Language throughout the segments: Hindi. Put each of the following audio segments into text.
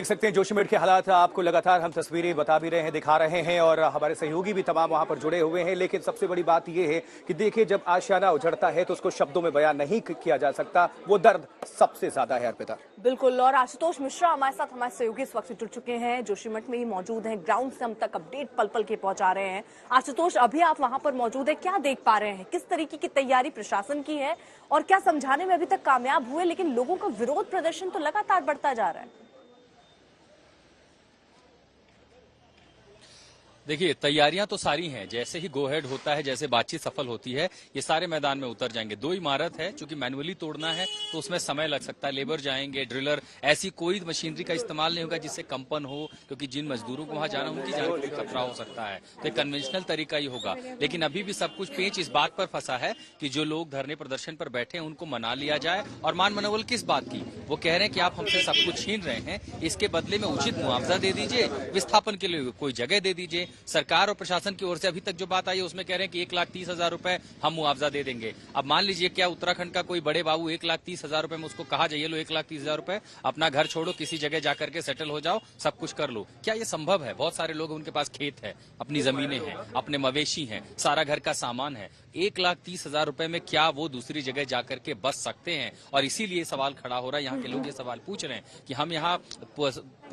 सकते हैं जोशीमठ के हालात आपको लगातार हम तस्वीरें बता भी रहे हैं, दिखा रहे हैं और हमारे सहयोगी भी तमाम वहां पर जुड़े हुए हैं। लेकिन सबसे बड़ी बात यह है कि देखिए, जब आशियाना उजड़ता है तो उसको शब्दों में बयान नहीं किया जा सकता। वो दर्द सबसे ज्यादा है अर्पिता। बिल्कुल। और आशुतोष मिश्रा हमारे साथ, हमारे सहयोगी इस वक्त जुड़ चुके हैं, जोशीमठ में ही मौजूद हैं। ग्राउंड से हम तक अपडेट पल पल के पहुंचा रहे हैं। आशुतोष, अभी आप वहां पर मौजूद है, क्या देख पा रहे हैं? किस तरीके की तैयारी प्रशासन की है और क्या समझाने में अभी तक कामयाब हुए? लेकिन लोगों का विरोध प्रदर्शन तो लगातार बढ़ता जा रहा है। देखिए, तैयारियां तो सारी हैं। जैसे ही गो हेड होता है, जैसे बातचीत सफल होती है, ये सारे मैदान में उतर जाएंगे। 2 इमारत है, चूंकि मैनुअली तोड़ना है तो उसमें समय लग सकता है। लेबर जाएंगे, ड्रिलर, ऐसी कोई मशीनरी का इस्तेमाल नहीं होगा जिससे कंपन हो, क्योंकि जिन मजदूरों को वहां जाना उनकी जान को भी खतरा हो सकता है। तो एक कन्वेंशनल तरीका ही होगा। लेकिन अभी भी सब कुछ पेंच इस बात पर फंसा है कि जो लोग धरने प्रदर्शन पर बैठे हैं उनको मना लिया जाए। और मान मनोबल किस बात की? वो कह रहे हैं कि आप हमसे सब कुछ छीन रहे हैं, इसके बदले में उचित मुआवजा दे दीजिए, विस्थापन के लिए कोई जगह दे दीजिए। सरकार और प्रशासन की ओर से अभी तक जो बात आई है उसमें कह रहे हैं कि 1,30,000 रुपए हम मुआवजा दे देंगे। अब मान लीजिए, क्या उत्तराखंड का कोई बड़े बाबू 1,30,000 रुपए में उसको कहा जाइए, लो 1,30,000 रुपए, अपना घर छोड़ो, किसी जगह जाकर के सेटल हो जाओ, सब कुछ कर लो? क्या ये संभव है? बहुत सारे लोग, उनके पास खेत है, अपनी जमीनें हैं, अपने मवेशी हैं, सारा घर का सामान है। 1,30,000 रुपए में क्या वो दूसरी जगह जाकर के बस सकते हैं? और इसीलिए सवाल खड़ा हो रहा है। यहाँ के लोग ये सवाल पूछ रहे हैं कि हम यहाँ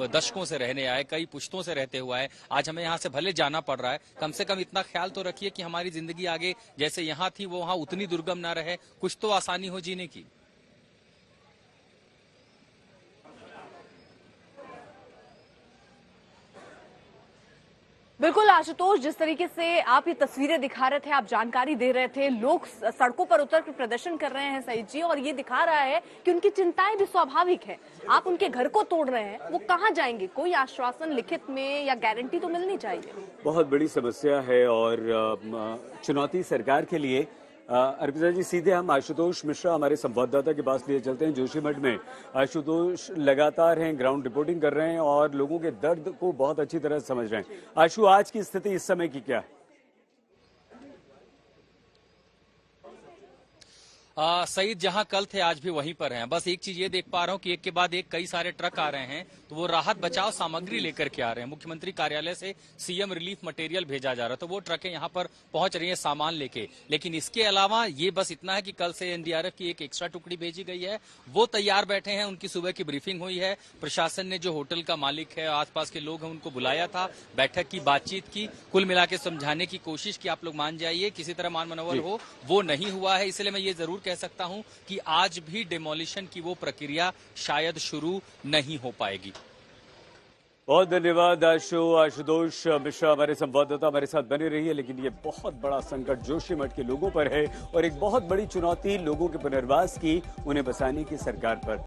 दशकों से रहने आए, कई पुश्तों से रहते हुआ है, आज हमें यहाँ से भले जाना पड़ रहा है, कम से कम इतना ख्याल तो रखिए कि हमारी जिंदगी आगे जैसे यहाँ थी वो वहाँ उतनी दुर्गम ना रहे, कुछ तो आसानी हो जीने की। बिल्कुल आशुतोष, जिस तरीके से आप ये तस्वीरें दिखा रहे थे, आप जानकारी दे रहे थे, लोग सड़कों पर उतर कर प्रदर्शन कर रहे हैं सईद जी, और ये दिखा रहा है कि उनकी चिंताएं भी स्वाभाविक है। आप उनके घर को तोड़ रहे हैं, वो कहाँ जाएंगे? कोई आश्वासन लिखित में या गारंटी तो मिलनी चाहिए। बहुत बड़ी समस्या है और चुनौती सरकार के लिए। अर्पिता जी, सीधे हम आशुतोष मिश्रा, हमारे संवाददाता के पास लिए चलते हैं जोशीमठ में। आशुतोष लगातार हैं, ग्राउंड रिपोर्टिंग कर रहे हैं और लोगों के दर्द को बहुत अच्छी तरह समझ रहे हैं। आशु, आज की स्थिति इस समय की क्या है? सईद, जहां कल थे आज भी वहीं पर हैं। बस एक चीज ये देख पा रहा हूं कि एक के बाद एक कई सारे ट्रक आ रहे हैं, तो वो राहत बचाव सामग्री लेकर के आ रहे हैं। मुख्यमंत्री कार्यालय से सीएम रिलीफ मटेरियल भेजा जा रहा है, तो वो ट्रकें यहां पर पहुंच रही हैं सामान लेके। लेकिन इसके अलावा ये बस इतना है कि कल से एनडीआरएफ की एक एक्स्ट्रा टुकड़ी भेजी गई है, वो तैयार बैठे हैं। उनकी सुबह की ब्रीफिंग हुई है। प्रशासन ने जो होटल का मालिक है, आसपास के लोग हैं, उनको बुलाया था, बैठक की, बातचीत की, कुल मिला के समझाने की कोशिश की, आप लोग मान जाइए किसी तरह मान मनोबल हो, वो नहीं हुआ है। इसलिए मैं ये जरूर कह सकता हूं कि आज भी डिमोलिशन की वो प्रक्रिया शायद शुरू नहीं हो पाएगी। बहुत धन्यवाद आशुतोष मिश्रा, हमारे संवाददाता हमारे साथ बने रही है। लेकिन ये बहुत बड़ा संकट जोशीमठ के लोगों पर है और एक बहुत बड़ी चुनौती लोगों के पुनर्वास की, उन्हें बसाने की सरकार पर।